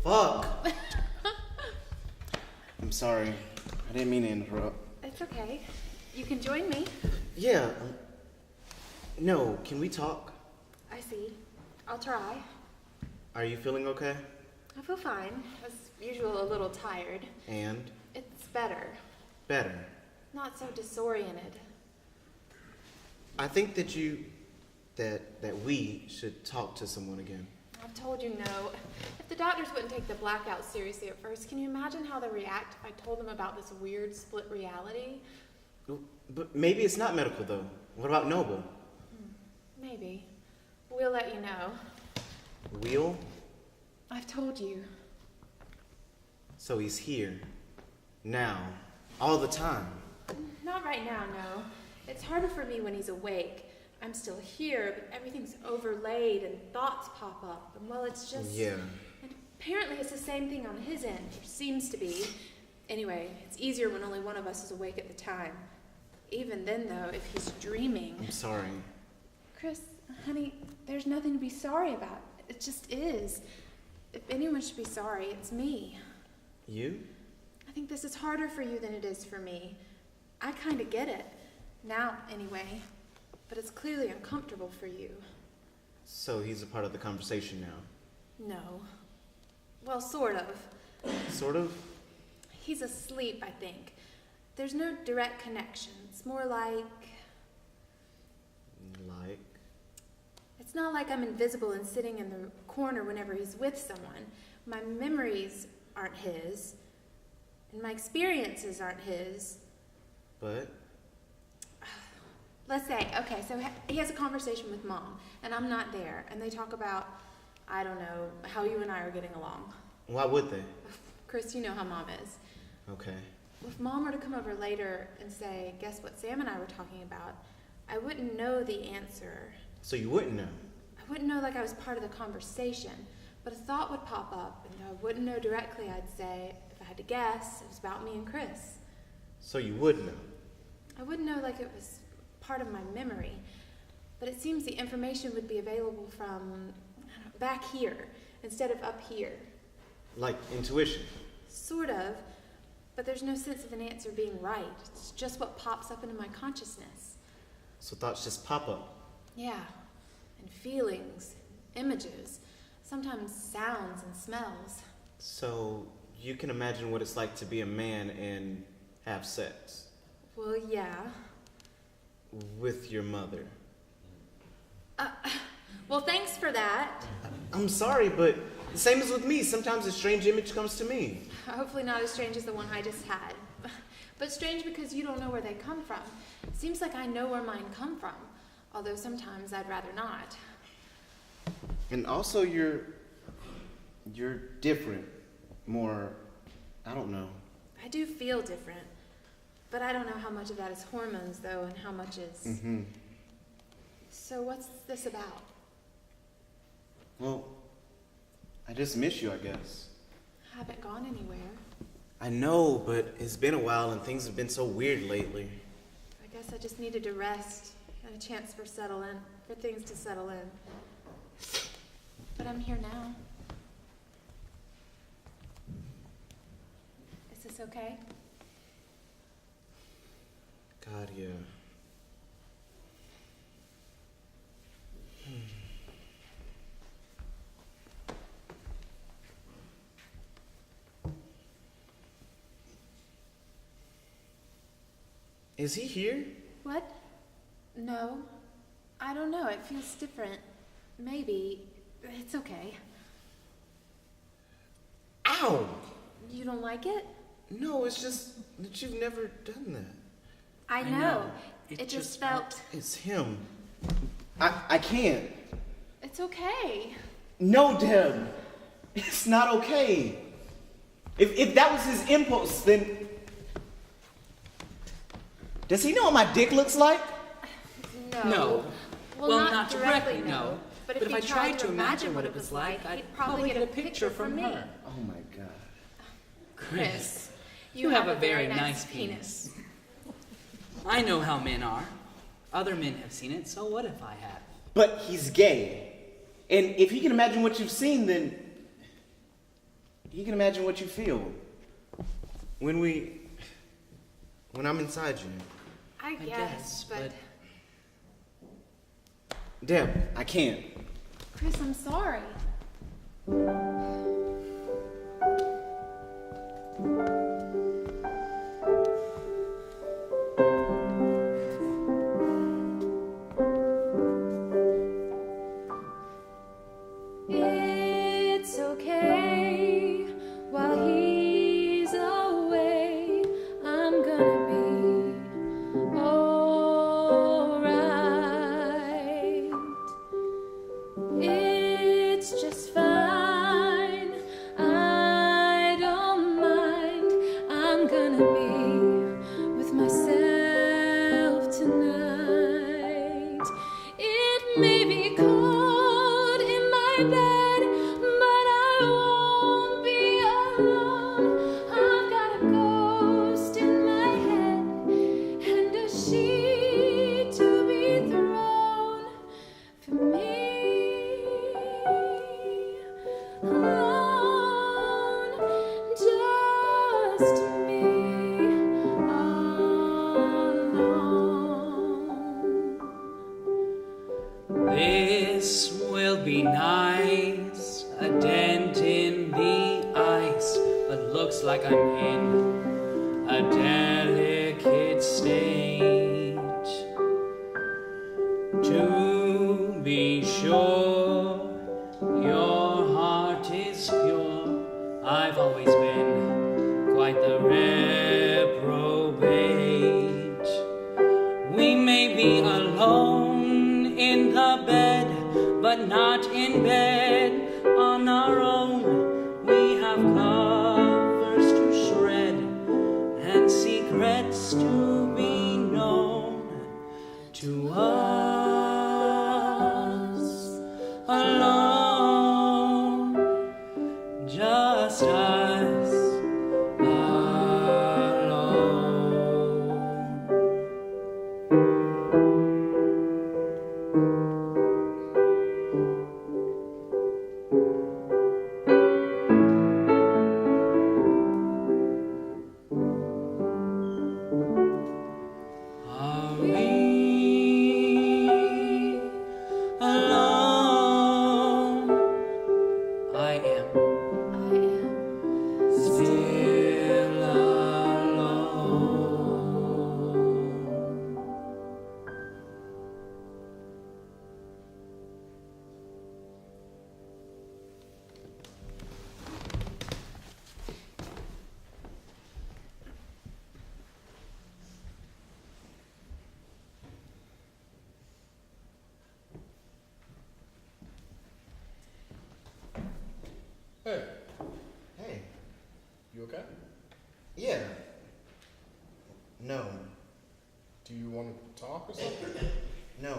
fuck. I'm sorry. I didn't mean to interrupt. It's okay. You can join me. Yeah. No, can we talk? I see. I'll try. Are you feeling okay? I feel fine. As usual, a little tired. And? It's better. Better. Not so disoriented. I think that we should talk to someone again. I've told you no. If the doctors wouldn't take the blackout seriously at first, can you imagine how they react if I told them about this weird split reality? But maybe it's not medical, though. What about Noble? Maybe. We'll let you know. We'll? I've told you. So he's here. Now. All the time. Not right now, no. It's harder for me when he's awake. I'm still here, but everything's overlaid and thoughts pop up. And well, it's just... Yeah. And apparently it's the same thing on his end, or seems to be. Anyway, it's easier when only one of us is awake at the time. Even then, though, if he's dreaming... I'm sorry. Chris, honey, there's nothing to be sorry about. It just is. If anyone should be sorry, it's me. You? I think this is harder for you than it is for me. I kind of get it. Now, anyway. But it's clearly uncomfortable for you. So he's a part of the conversation now? No. Well, sort of. Sort of? He's asleep, I think. There's no direct connection. It's more like... Like? It's not like I'm invisible and sitting in the corner whenever he's with someone. My memories aren't his. And my experiences aren't his. But? Let's say, okay, so he has a conversation with Mom, and I'm not there, and they talk about, I don't know, how you and I are getting along. Why would they? Chris, you know how Mom is. Okay. If Mom were to come over later and say, guess what Sam and I were talking about, I wouldn't know the answer. So you wouldn't know? I wouldn't know like I was part of the conversation, but a thought would pop up, and though I wouldn't know directly, I'd say, if I had to guess, it was about me and Chris. So you would know? I wouldn't know like it was part of my memory, but it seems the information would be available from I don't know, back here instead of up here. Like intuition? Sort of, but there's no sense of an answer being right. It's just what pops up into my consciousness. So thoughts just pop up? Yeah, and feelings, images, sometimes sounds and smells. So you can imagine what it's like to be a man and have sex? Well, yeah. With your mother? Well, thanks for that. I'm sorry, but the same as with me. Sometimes a strange image comes to me. Hopefully not as strange as the one I just had. But strange because you don't know where they come from. Seems like I know where mine come from, although sometimes I'd rather not. And also you're different. More, I don't know. I do feel different. But I don't know how much of that is hormones, though, and how much is... Mm-hmm. So what's this about? Well, I just miss you, I guess. I haven't gone anywhere. I know, but it's been a while and things have been so weird lately. I guess I just needed to rest and a chance for things to settle in. But I'm here now. Is this okay? God, yeah. Is he here? What? No. I don't know. It feels different. Maybe. It's okay. Ow! You don't like it? No, it's just that you've never done that. I know. It just felt... It's him. I can't. It's okay. No, Deb. It's not okay. If that was his impulse, then... Does he know what my dick looks like? No. Well, not directly, no. But if I tried to imagine what it was like, I'd probably get a picture from me. Oh my God. Chris, you have a very nice penis. I know how men are. Other men have seen it, so what if I have? But he's gay. And if he can imagine what you've seen, then... you can imagine what you feel when I'm inside you. I guess, but... Deb, I can't. Chris, I'm sorry. It's okay while he's away. I'm gonna be alright. It's just fine. I don't mind. I'm gonna be with myself tonight. It may be cold in my bed, but I won't be alone. I've got a ghost in my head and a sheet to be thrown for me. Alone, just me alone. This will be nice, a dent in the ice, but looks like I'm in a delicate state. To be sure, your heart is pure. I've always been quite the reprobate. We may be alone in the bed, but not in bed on our own. We have covers to shred and secrets to be known. To us alone, just us Are we alone? I am still alone. Hey, Hey, you okay? yeah. No, Do you want to talk or something? no.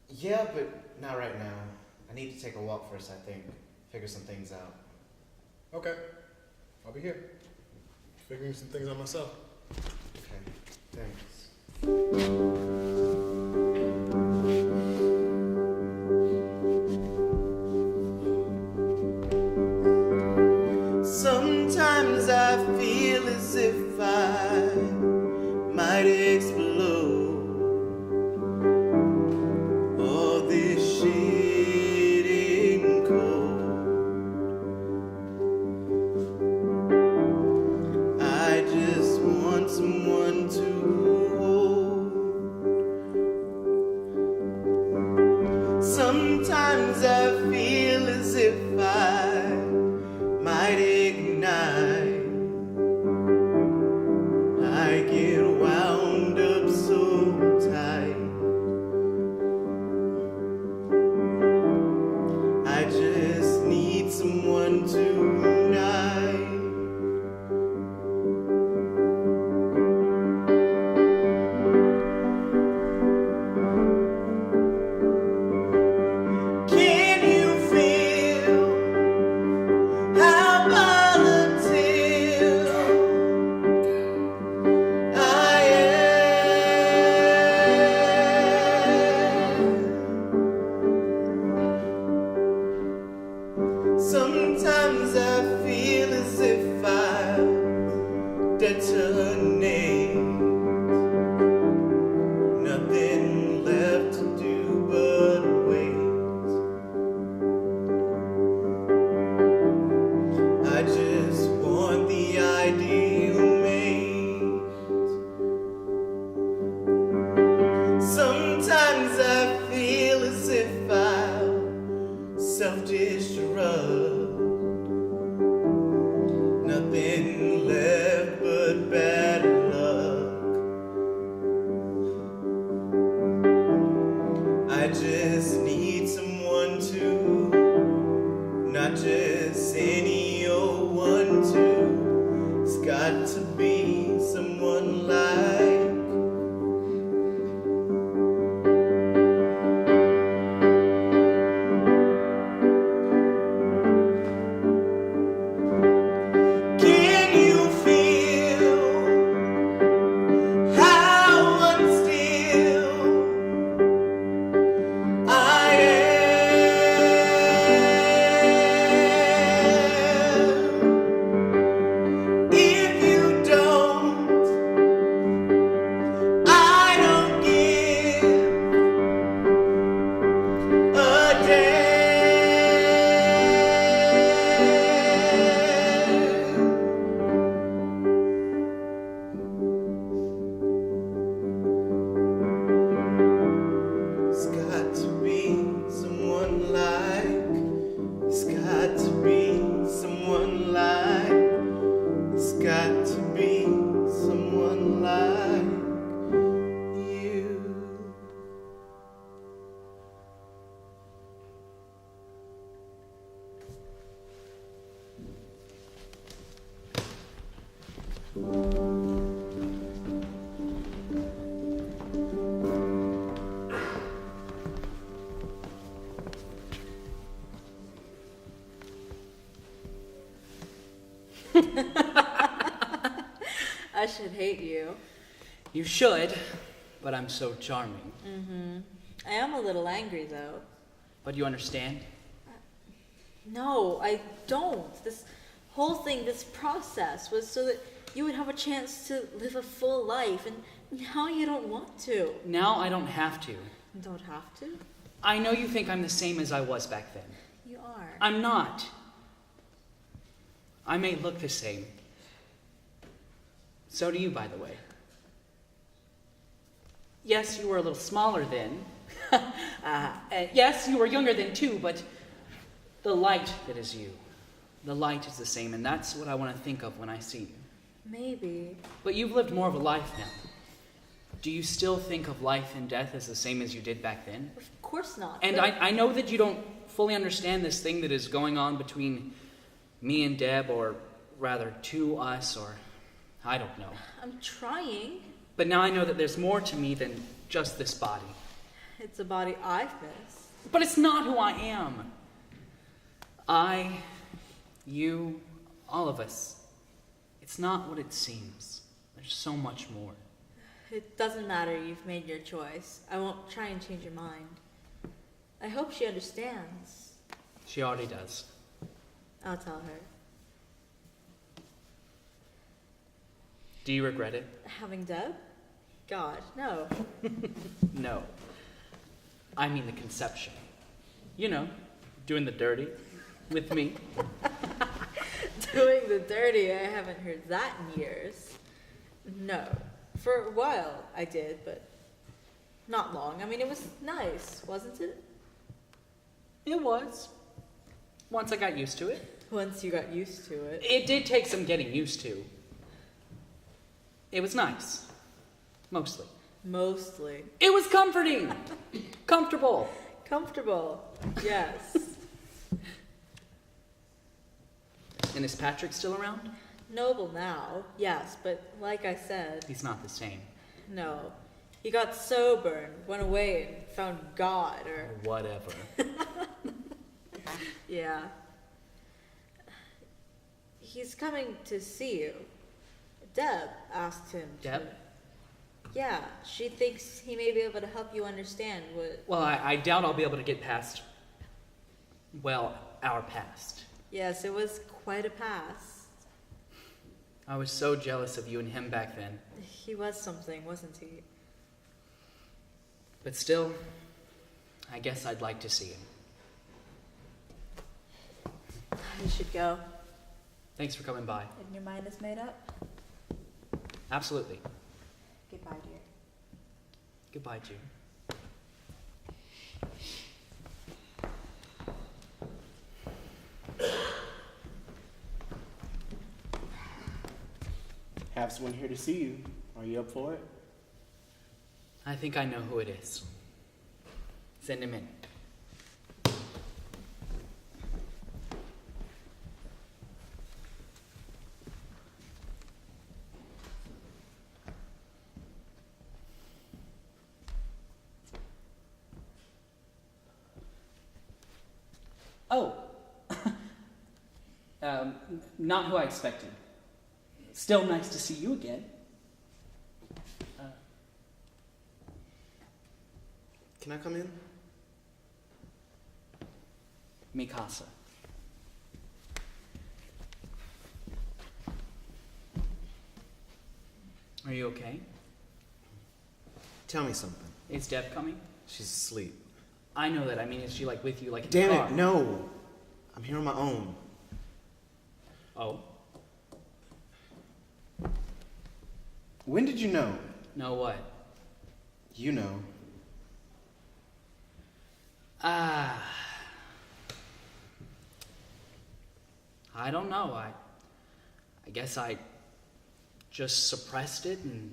Yeah, but not right now. I need to take a walk first, I think. Figure some things out. Okay, I'll be here. Figuring some things out myself. Okay, thanks. Sometimes I feel as if I might explode. All this shit ain't cold. I just want someone to hold. Sometimes I feel as if I might ignite. I get wound up so tight. I just need someone tonight. Can you feel how volatile I am? Sometimes I disrupt. Nothing left but bad luck. I just need someone to, not just any old one to. It's got to be someone like. I should hate you. You should, but I'm so charming. I am a little angry, though. But you understand? No, I don't. This whole thing, this process, was so that you would have a chance to live a full life, and now you don't want to. Now I don't have to. You don't have to? I know you think I'm the same as I was back then. You are. I'm not. I may look the same. So do you, by the way. Yes, you were a little smaller then. Yes, you were younger then too, but the light that is you, the light is the same, and that's what I want to think of when I see you. Maybe. But you've lived more of a life now. Do you still think of life and death as the same as you did back then? Of course not. And but... I know that you don't fully understand this thing that is going on between me and Deb, or rather to us, or I don't know. I'm trying. But now I know that there's more to me than just this body. It's a body I've missed. But it's not who I am. I, you, all of us. It's not what it seems. There's so much more. It doesn't matter. You've made your choice. I won't try and change your mind. I hope she understands. She already does. I'll tell her. Do you regret it? Having Deb? God, no. No. I mean the conception. You know, doing the dirty with me. Doing the dirty, I haven't heard that in years. No. For a while I did, but not long. I mean, it was nice, wasn't it? It was. Once I got used to it. Once you got used to it. It did take some getting used to. It was nice. Mostly. Mostly. It was comforting. Comfortable. Comfortable. Yes. And is Patrick still around? Noble now, yes, but like I said, He's not the same. no. He got sober and went away and found God, or... Whatever. Yeah. He's coming to see you. Deb asked him to. Deb? Yeah, she thinks he may be able to help you understand what... Well, I doubt I'll be able to get past, well, our past. Yes, it was quite a past. I was so jealous of you and him back then. He was something, wasn't he? But still, I guess I'd like to see him. You should go. Thanks for coming by. And your mind is made up? Absolutely. Goodbye, dear. Goodbye, June. have someone here to see you. Are you up for it? I think I know who it is. Send him in. Oh, not who I expected. Still nice to see you again. Can I come in? Mikasa. Are you okay? Tell me something. Is Deb coming? She's asleep. I know that. I mean, is she like with you, like in the Damn car? it, no. I'm here on my own. Oh, When did you know? no what? You know. I don't know. I guess I just suppressed it, and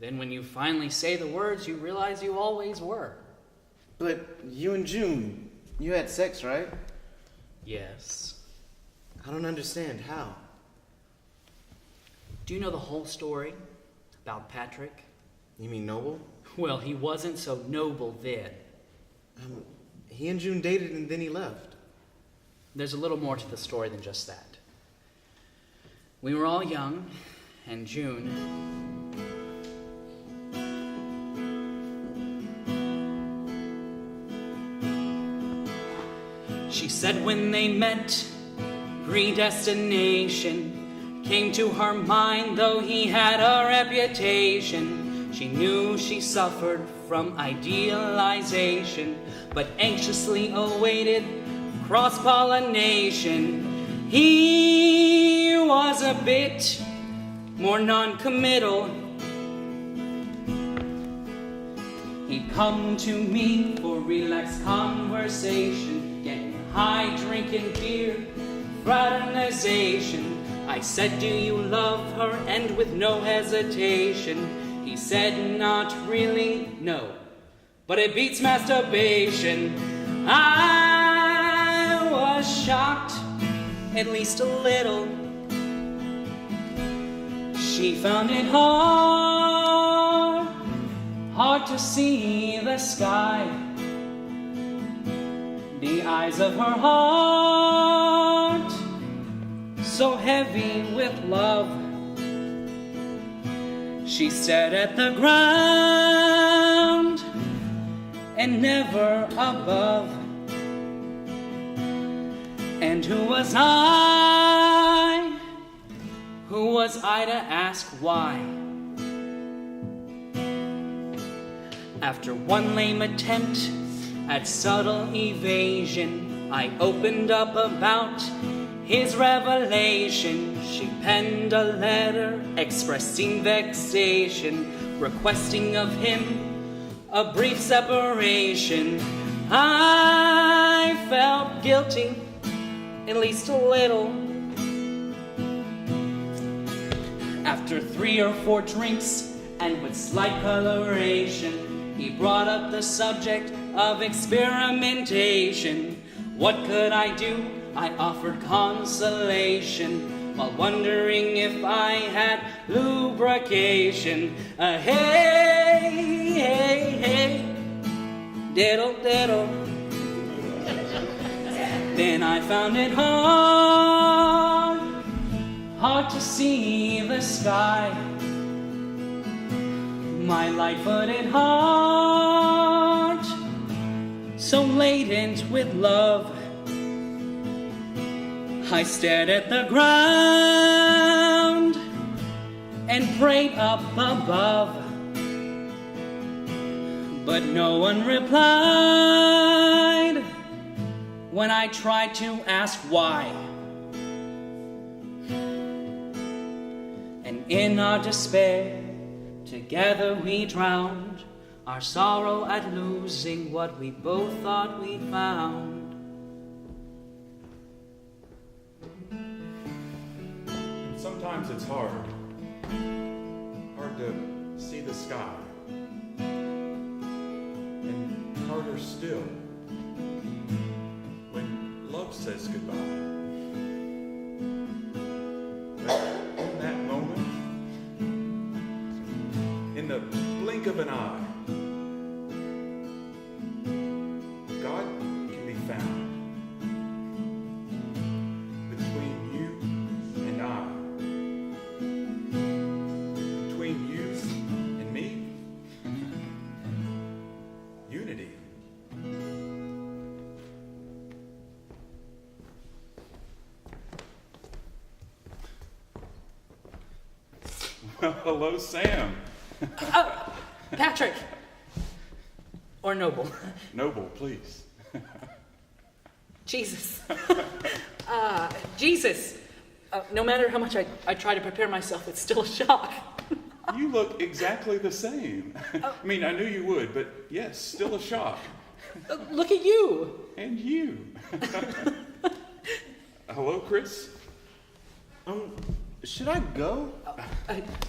then when you finally say the words, you realize you always were. But you and June, you had sex, right? Yes. I don't understand. How? Do you know the whole story about Patrick? You mean Noble? Well, he wasn't so noble then. He and June dated and then he left. There's a little more to the story than just that. We were all young, and June... She said when they met, predestination came to her mind, though he had a reputation. She knew she suffered from idealization, but anxiously awaited cross-pollination. He was a bit more non-committal. He'd come to me for relaxed conversation, getting high, drinking beer, fraternization. I said, do you love her? And with no hesitation, he said, not really, no, but it beats masturbation. I was shocked, at least a little. She found it hard to see the sky. The eyes of her heart, so heavy with love. She stared at the ground and never above. And who was I? Who was I to ask why? After one lame attempt at subtle evasion, I opened up about his revelation. She penned a letter expressing vexation, requesting of him a brief separation. I felt guilty, at least a little. After 3 or 4 drinks and with slight coloration, he brought up the subject of experimentation. What could I do? I offered consolation while wondering if I had lubrication. Hey, hey, hey, diddle, diddle. Then I found it hard to see the sky. My light-footed heart, so latent with love. I stared at the ground and prayed up above, but no one replied when I tried to ask why. And in our despair, together we drowned our sorrow at losing what we both thought we found. Sometimes it's hard hard to see the sky, and harder still when love says goodbye. But in that moment, in the blink of an eye, God can be found between you and I, between you and me. Unity. Well, hello, Sam. Patrick! Or Noble. Noble, please. Jesus. Jesus! No matter how much I try to prepare myself, it's still a shock. You look exactly the same. I mean, I knew you would, but yes, still a shock. Look at you! And you. Hello, Chris? Should I go?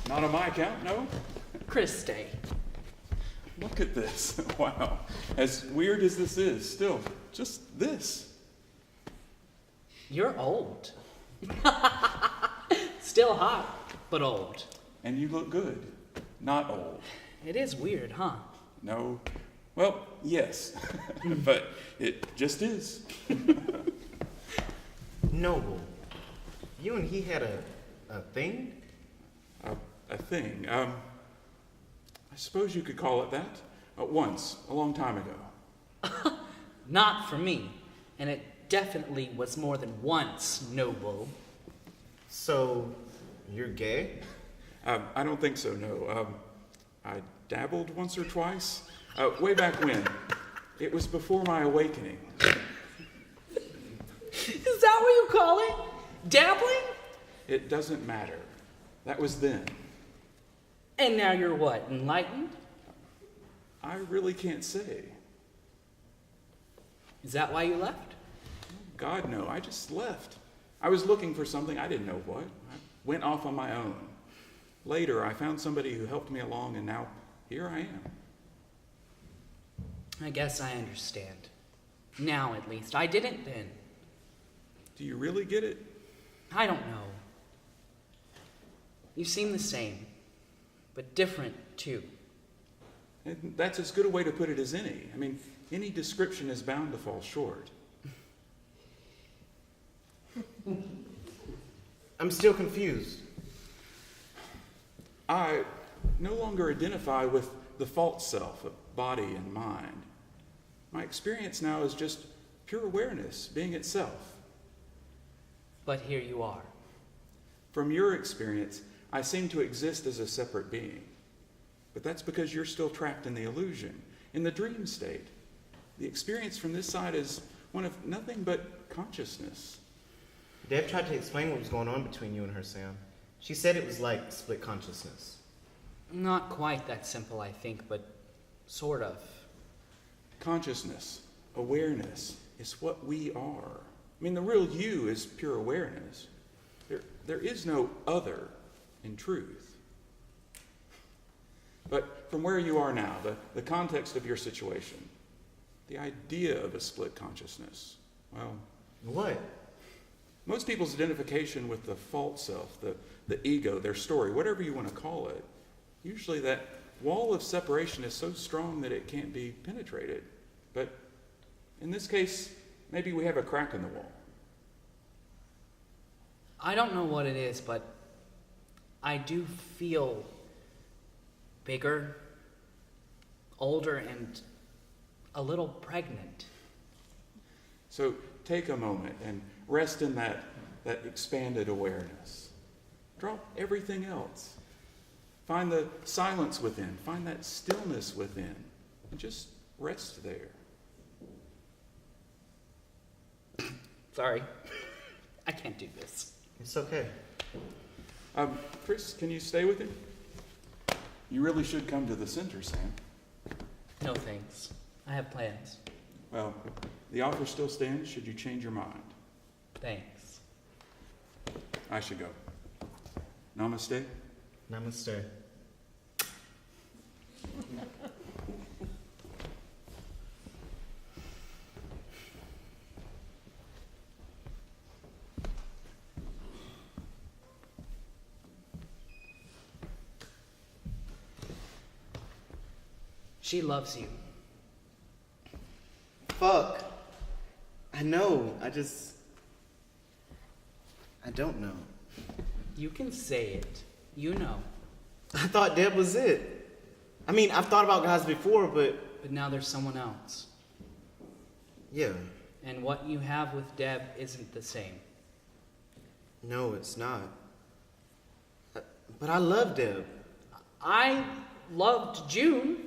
Not on my account, no? Chris, stay. Look at this. Wow. As weird as this is, still, just this. You're old. Still hot, but old. And you look good. Not old. It is weird, huh? No. Well, yes. But it just is. Noble. You and he had a thing? A thing. I suppose you could call it that. Once, a long time ago. Not for me. And it definitely was more than once, Noble. So, you're gay? I don't think so, no. I dabbled once or twice. Way back when. It was before my awakening. Is that what you call it? Dabbling? It doesn't matter. That was then. And now you're what, enlightened? I really can't say. Is that why you left? God, no. I just left. I was looking for something. I didn't know what. I went off on my own. Later, I found somebody who helped me along, and now here I am. I guess I understand. Now, at least. I didn't then. Do you really get it? I don't know. You seem the same, but different, too. And that's as good a way to put it as any. I mean, any description is bound to fall short. I'm still confused. I no longer identify with the false self of body and mind. My experience now is just pure awareness, being itself. But here you are. From your experience, I seem to exist as a separate being. But that's because you're still trapped in the illusion, in the dream state. The experience from this side is one of nothing but consciousness. Deb tried to explain what was going on between you and her, Sam. She said it was like split consciousness. Not quite that simple, I think, but sort of. Consciousness, awareness, is what we are. I mean, the real you is pure awareness. There is no other in truth. But from where you are now, the context of your situation, the idea of a split consciousness, well... What? Most people's identification with the false self, the ego, their story, whatever you want to call it, usually that wall of separation is so strong that it can't be penetrated. But in this case, maybe we have a crack in the wall. I don't know what it is, but I do feel bigger, older, and a little pregnant. So take a moment and rest in that expanded awareness. Drop everything else. Find the silence within. Find that stillness within. And just rest there. Sorry. I can't do this. It's okay. Chris, can you stay with him? You really should come to the center, Sam. No thanks. I have plans. Well, the offer still stands should you change your mind. Thanks. I should go. Namaste. Namaste. She loves you. Fuck. I know. I don't know. You can say it. You know. I thought Deb was it. I mean, I've thought about guys before, but... But now there's someone else. Yeah. And what you have with Deb isn't the same. No, it's not. But I love Deb. I loved June.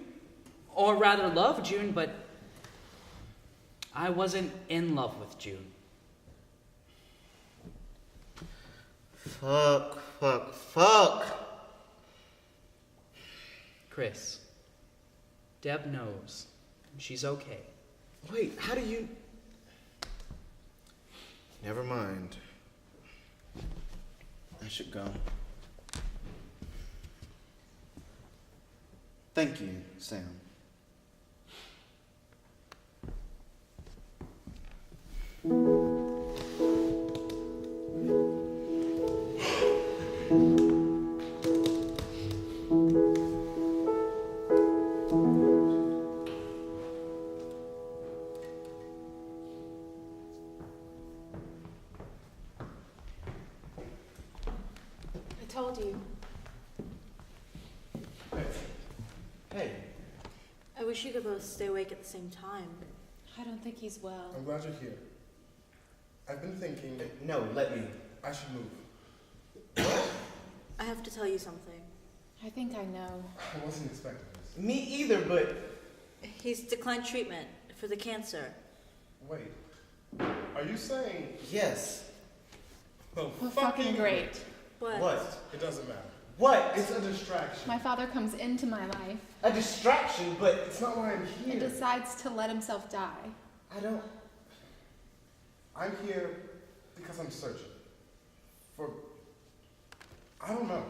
Or rather loved June, but I wasn't in love with June. Fuck. Chris, Deb knows. She's okay. Wait, how do you... Never mind. I should go. Thank you, Sam. I told you. Hey. I wish you could both stay awake at the same time. I don't think he's well. I'm glad you're here. I've been thinking No, let me. I should move. I have to tell you something. I think I know. I wasn't expecting this. Me either, but... He's declined treatment for the cancer. Wait, are you saying? Yes. Well, Well, fucking great. What? It doesn't matter. What? It's a distraction. My father comes into my life A distraction, but... It's not why I'm and here. decides to let himself die. I don't... I'm here because I'm searching for, I don't know,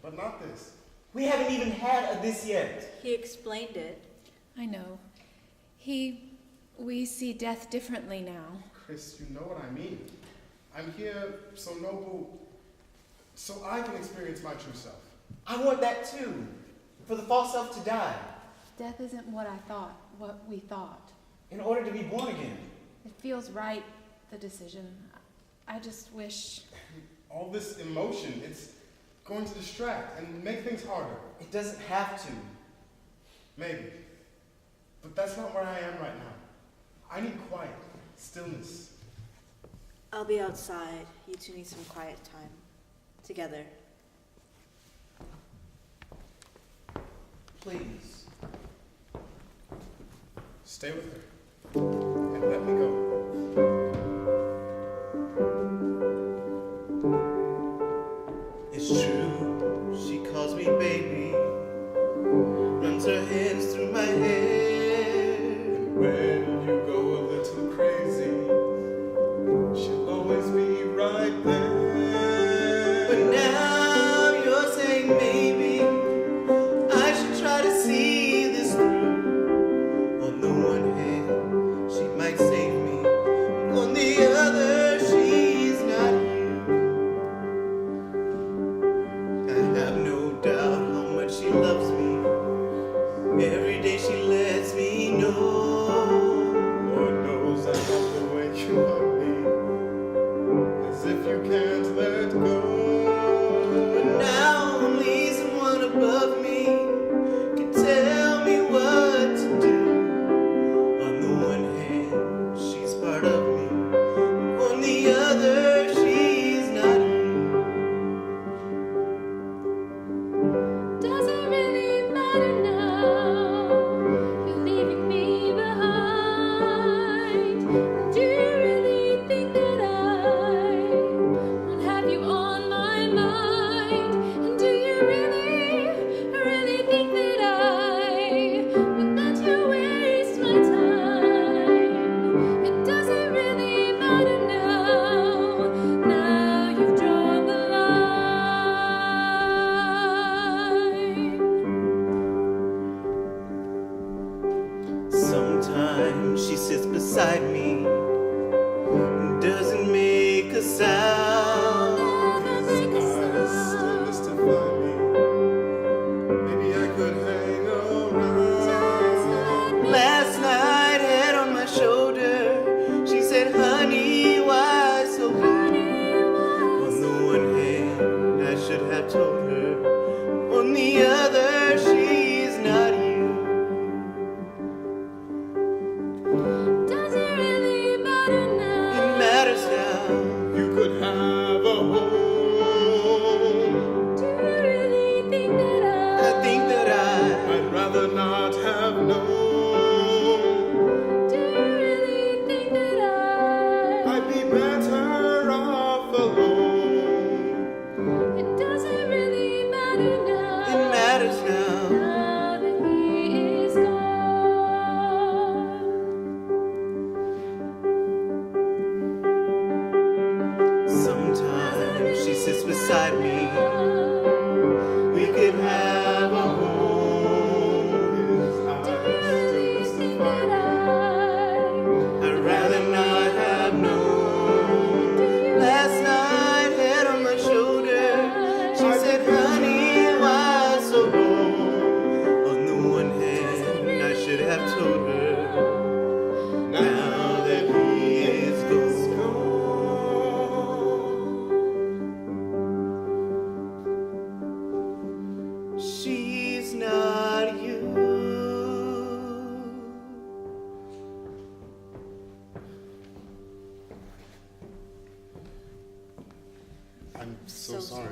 but not this. We haven't even had a this yet. He explained it. I know. We see death differently now. Chris, you know what I mean. I'm here so Noble, so I can experience my true self. I want that too. For the false self to die. Death isn't what we thought. In order to be born again. It feels right, the decision. I just wish... All this emotion, it's going to distract and make things harder. It doesn't have to. Maybe. But that's not where I am right now. I need quiet, stillness. I'll be outside. You two need some quiet time. Together. Please. Stay with her. And let me go. It's true, she calls me baby. Runs her hands through my hair. And when you go a little crazy, she'll always be right there. But now you're saying maybe I should try to see this through. On the one hand, she might save me. sound. Still mystify me. Maybe I could hang around. Last night, head on my shoulder, she said, honey, why so blue? On the one hand, I should have told her. On the other, she's not you. Does it really matter now? It matters now. You could have a home. Do you really think that I think that I'd rather not have known. Do you really think that I'd be better off alone. It doesn't really matter now. it matters now. Now that he is gone. Sometimes she sits beside me. We could have a home. His eyes still mystify me. I'd rather not have known. Last night, head on my shoulder, she said, honey, why so long? On the one hand, I should have told her. Now that he is gone. She's not you. I'm so sorry.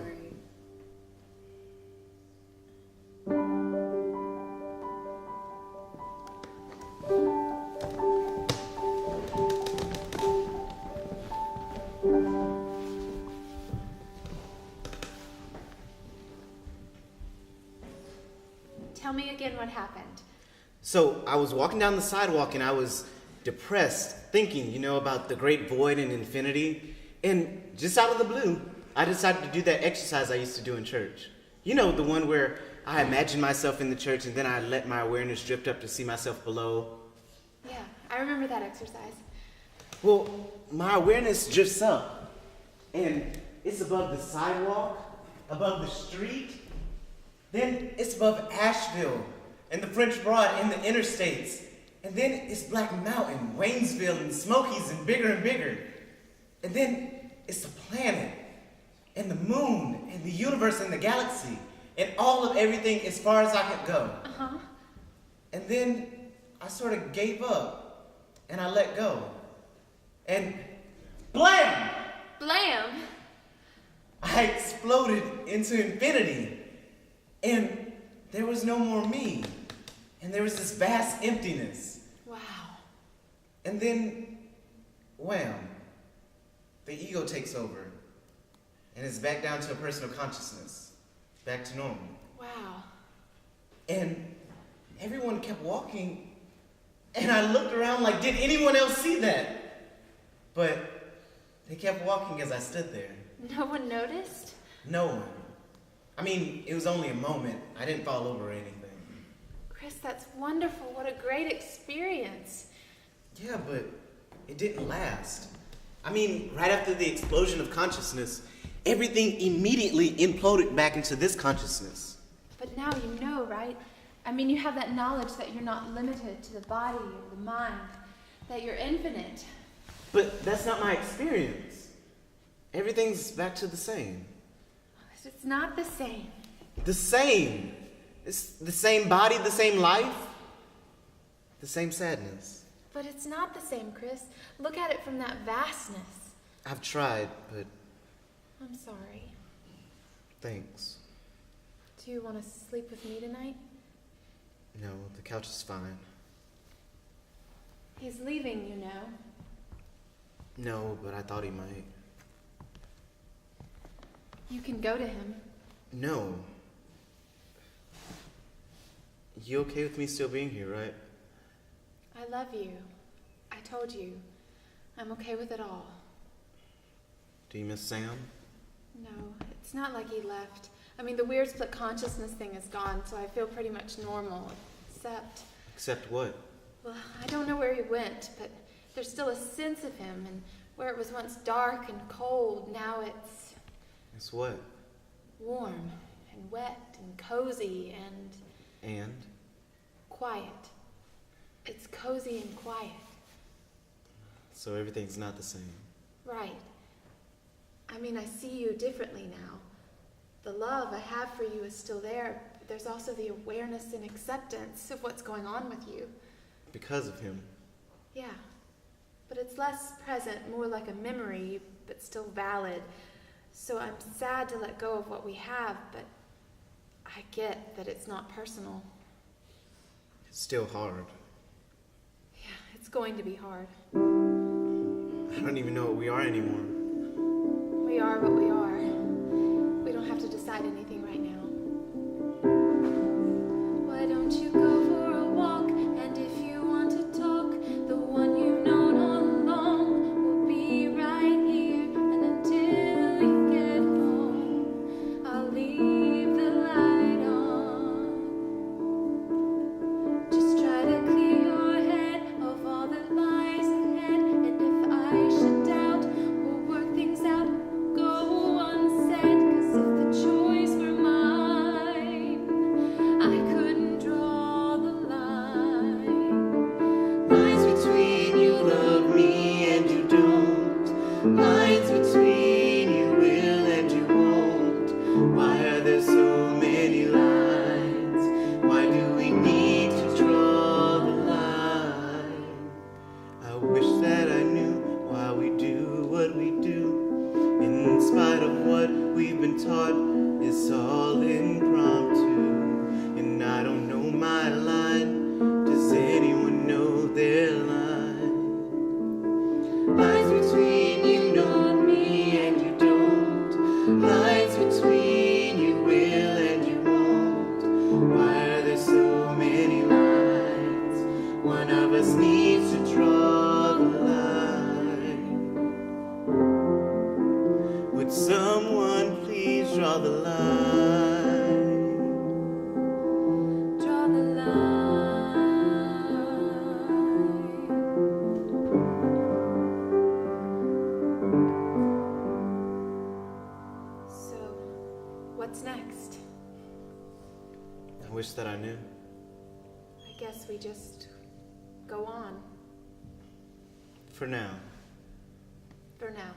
Tell me again what happened. So I was walking down the sidewalk and I was depressed, thinking, about the great void and infinity. And just out of the blue, I decided to do that exercise I used to do in church. The one where I imagine myself in the church and then I let my awareness drift up to see myself below. Yeah, I remember that exercise. Well, my awareness drifts up and it's above the sidewalk, above the street. Then it's above Asheville and the French Broad and the interstates. And then it's Black Mountain, Waynesville, and Smokies, and bigger. And then it's the planet, and the moon, and the universe, and the galaxy, and all of everything as far as I could go. Uh-huh. And then I sort of gave up, and I let go. And blam! Blam! I exploded into infinity. And there was no more me. And there was this vast emptiness. Wow. And then, wham, the ego takes over. And it's back down to a personal consciousness. Back to normal. Wow. And everyone kept walking. And I looked around like, did anyone else see that? But they kept walking as I stood there. No one noticed? No one. I mean, it was only a moment. I didn't fall over or anything. Chris, that's wonderful. What a great experience. Yeah, but it didn't last. I mean, right after the explosion of consciousness, everything immediately imploded back into this consciousness. But now you know, right? I mean, you have that knowledge that you're not limited to the body or the mind, that you're infinite. But that's not my experience. Everything's back to the same. It's not the same. The same. It's the same body, the same life, the same sadness. But it's not the same, Chris. Look at it from that vastness. I've tried, but I'm sorry. thanks. Do you want to sleep with me tonight? No, the couch is fine. He's leaving, you know. No, but I thought he might. You can go to him. No. You okay with me still being here, right? I love you. I told you. I'm okay with it all. Do you miss Sam? No, it's not like he left. I mean, the weird split consciousness thing is gone, so I feel pretty much normal, except... Except what? Well, I don't know where he went, but there's still a sense of him, and Where it was once dark and cold, now it's It's what? warm and wet and cozy And? quiet. It's cozy and quiet. So everything's not the same. Right. I mean, I see you differently now. The love I have for you is still there, but there's also the awareness and acceptance of what's going on with you. Because of him. Yeah. But it's less present, more like a memory, but still valid. So I'm sad to let go of what we have, but I get that it's not personal. It's still hard. Yeah, it's going to be hard. I don't even know what we are anymore. We are what we are. We don't have to decide anything right now. Why don't you go for a walk? And if you want to talk, the one you've known all along will be right here. And until you get home, I'll leave the light on. Just try to clear your head of all that lies ahead. And if I should doubt, we'll work things out. Go unsaid, 'cause if the choice were mine, I couldn't draw the line. Lines between you love me and you don't. Lines between you will and you won't. Why are there so many lines? Why do we need to draw the line? I wish that I knew why we do what we do. In spite of what we've been taught, it's all impromptu. And I don't know my line. Does anyone know their line? Lines between you know me and you don't. Lines between you will and you won't. Why are there so many lines? One of us needs to draw the line. Would someone please draw the line? Draw the line. So, what's next? I wish that I knew. I guess we just go on For now. for now.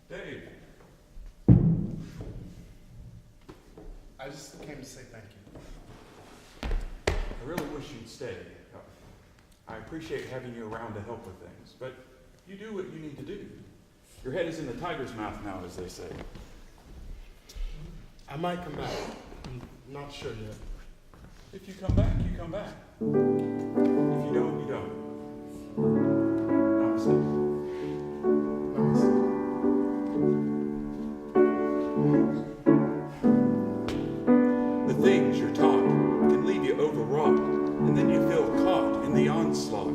Dave, I just came to say thank you. I really wish you'd stay. I appreciate having you around to help with things, but you do what you need to do. Your head is in the tiger's mouth now, as they say. I might come back. I'm not sure yet. If you come back, you come back. If you don't, you don't. Namaste. Namaste. The things you're taught can leave you overwrought, and then you feel caught in the onslaught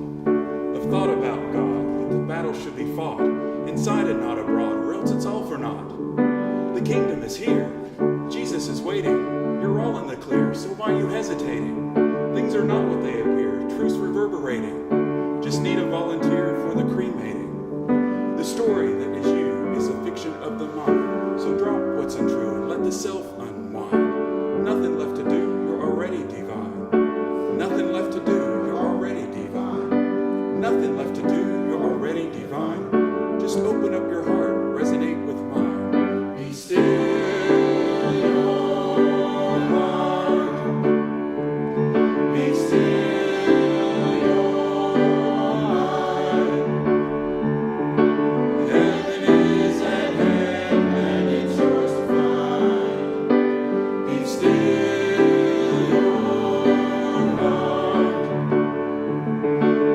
of thought about God, but the battle should be fought inside and not abroad, or else it's all for naught. The kingdom is here. Jesus is waiting. You're all in the clear, so why are you hesitating? Things are not what they appear. Truth's reverberating. Just need a volunteer for the cremating. The story that is you is a fiction of the mind. So drop what's untrue and let the self unwind. Nothing left to do, you're already divine. Nothing left to do, you're already divine. Nothing left to do, you're already divine. Just open up your heart, resonate with mine. Be still.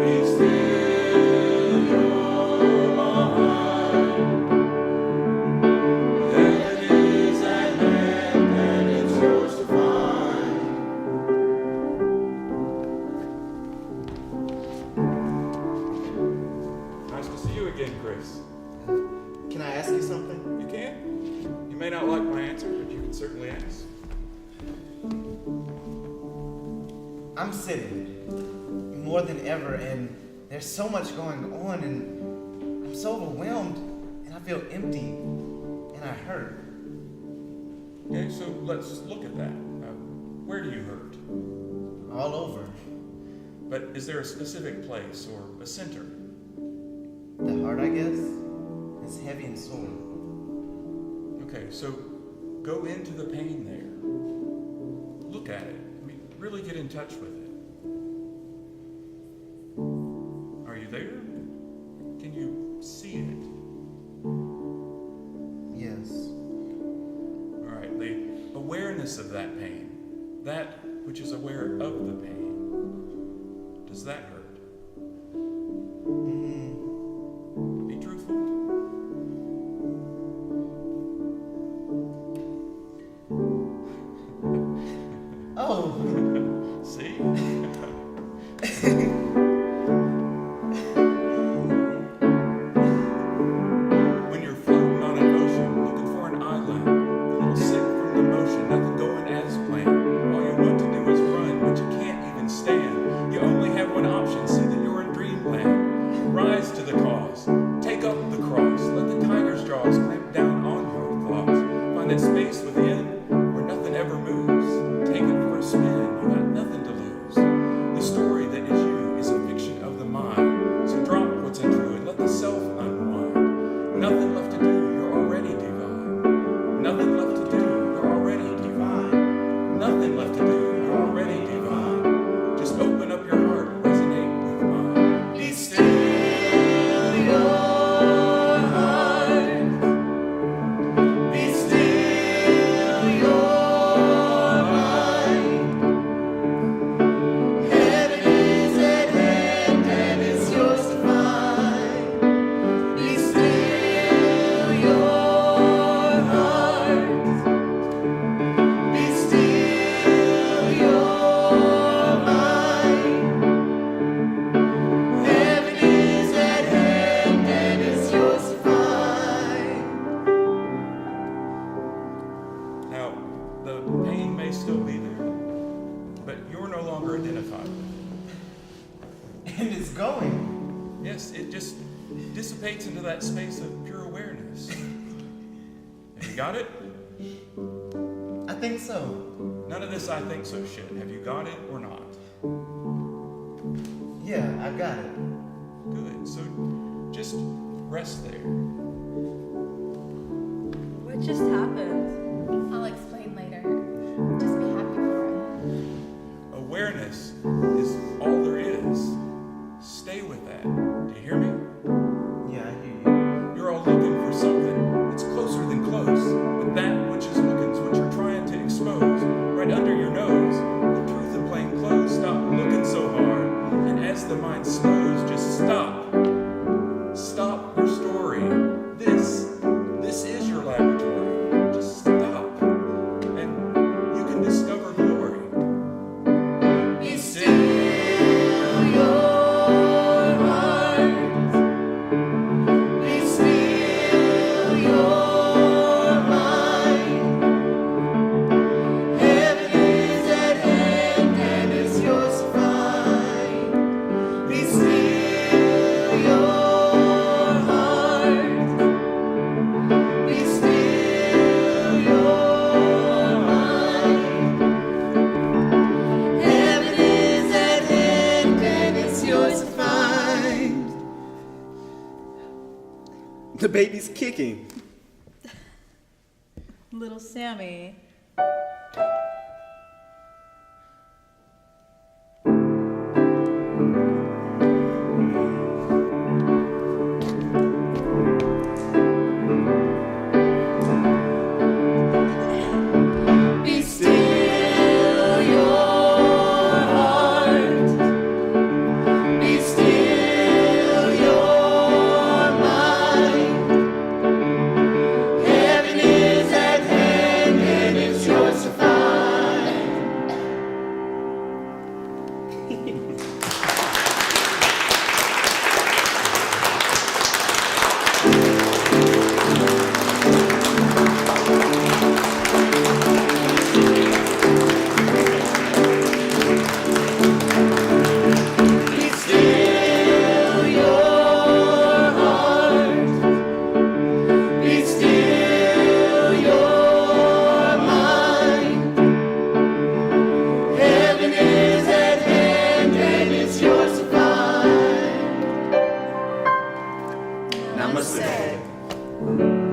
Be still. in, Chris. Can I ask you something? You can. You may not like my answer, but you can certainly ask. I'm sitting more than ever, and there's so much going on, and I'm so overwhelmed, and I feel empty, and I hurt. Okay, so let's look at that. Where do you hurt? All over. But is there a specific place or a center? The heart, I guess, is heavy and sore. Okay, so go into the pain there. Look at it. I mean, really get in touch with it. Are you there? Can you see it? Yes. All right, the awareness of that pain, that which is aware of the pain, does that hurt? Be truthful. Oh. See? When you're floating on an ocean, looking for an island, a little sick from the motion, nothing going as planned. All you want to do is run, but you can't even stand. You only have one option, see that you're in dreamland. Rise to the cause, take up the cross, let the tiger's jaws clamp down on your thoughts. Find that space within where nothing ever moves. Take it for a spin, you got nothing to lose. The story that is you is a fiction of the mind. So drop what's untrue and let the self unwind. Nothing left to do, you're already divine. Nothing left to do, you're already divine. Nothing left to do, you're already divine. Just open up your heart, resonate with mine. Be still your heart. Be still your mind. Heaven is at hand and it's yours to find. Be still your heart. Be still your mind. Heaven is at hand and it's yours to find. Now, the pain may still be there, but you're no longer identified with And it's going. it. Yes, it just dissipates into that space of pure awareness. Have you got it? I think so. None of this I think so shit. Have you got it or not? Yeah, I got it. Good. So just rest there. What just happened? I'll explain later. Just be happy for it. Awareness is all there is. Stay with that. Do you hear me? Yeah, I hear you. You're all looking for something that's closer than close, but that which is looking is what you're trying to expose. Right under your nose, the truth of plain clothes. Stop looking so hard, and as the mind slows, just stop. Stop your story. This is your laboratory. Just stop, and you can discover glory. Be still your heart. Be still your mind. Heaven is at hand and it's yours to find. Be still your heart. Be still your mind. Heaven is at hand and it's yours to find. The baby's kicking. Little Sammy. Be still your heart. Be still your mind. Heaven is at hand and it's yours to Namaste.